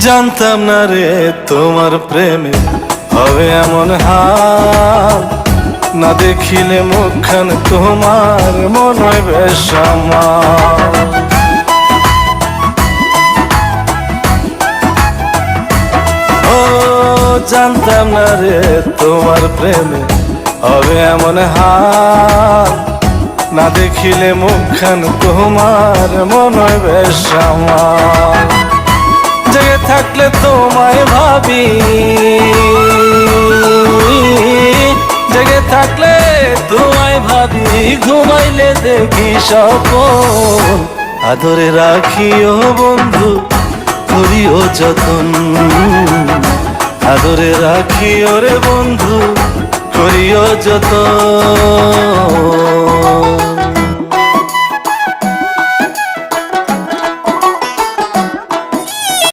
জানতাম না রে তোমার প্রেমে হবে এমন হাল, না দেখিলে মুখখান তোমার মন হয় বেশ আমার। ও জানতাম না রে তোমার প্রেমে হবে এমন হাল, না দেখিলে মুখখান তোমার মন হয় বেশ আমার। জেগে থাকলে তোমায় ভাবি, জেগে থাকলে তোমায় ভাবি, ঘুমাইলে দেখি স্বপ্ন। আদরে রাখিও বন্ধু, করিও যতন, আদরে রাখিও রে বন্ধু, করিও যতন।